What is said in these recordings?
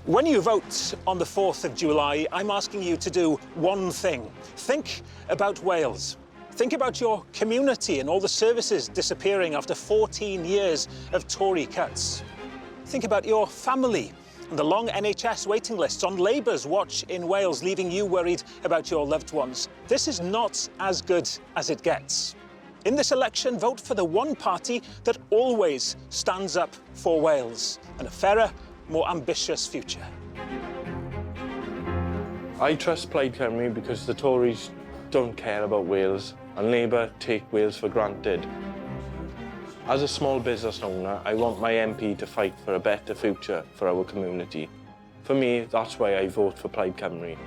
When you vote on the 4th of July, I'm asking you to do one thing. Think about Wales. Think about your community and all the services disappearing after 14 years of Tory cuts. Think about your family and the long NHS waiting lists on Labour's watch in Wales, leaving you worried about your loved ones. This is not as good as it gets. In this election, vote for the one party that always stands up for Wales and a fairer, more ambitious future. I trust Plaid Cymru because the Tories don't care about Wales and Labour take Wales for granted. As a small business owner, I want my MP to fight for a better future for our community. For me, that's why I vote for Plaid Cymru.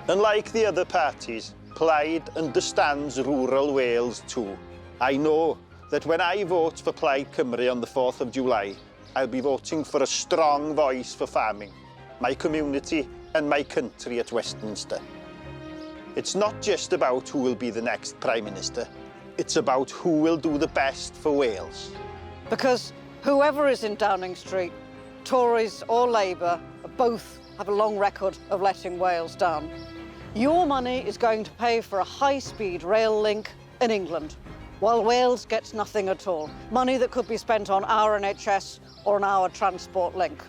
Unlike the other parties, Plaid understands rural Wales too. I know that when I vote for Plaid Cymru on the 4th of July, I'll be voting for a strong voice for farming, my community and my country at Westminster. It's not just about who will be the next Prime Minister, it's about who will do the best for Wales. Because whoever is in Downing Street, Tories or Labour, both have a long record of letting Wales down. Your money is going to pay for a high-speed rail link in England, while Wales gets nothing at all. Money that could be spent on our NHS or on our transport link.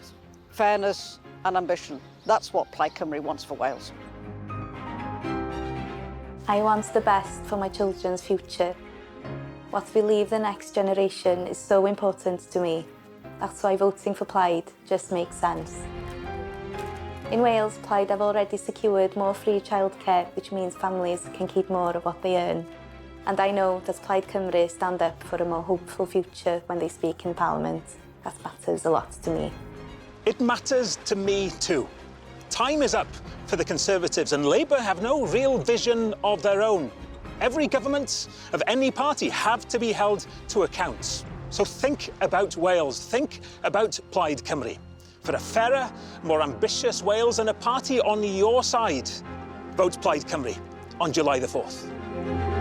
Fairness and ambition. That's what Plaid Cymru wants for Wales. I want the best for my children's future. What we leave the next generation is so important to me. That's why voting for Plaid just makes sense. In Wales, Plaid have already secured more free childcare, which means families can keep more of what they earn. And I know that Plaid Cymru stand up for a more hopeful future when they speak in Parliament. That matters a lot to me. It matters to me too. Time is up for the Conservatives, and Labour have no real vision of their own. Every government of any party have to be held to account. So think about Wales, think about Plaid Cymru. For a fairer, more ambitious Wales and a party on your side. Vote Plaid Cymru on July the 4th.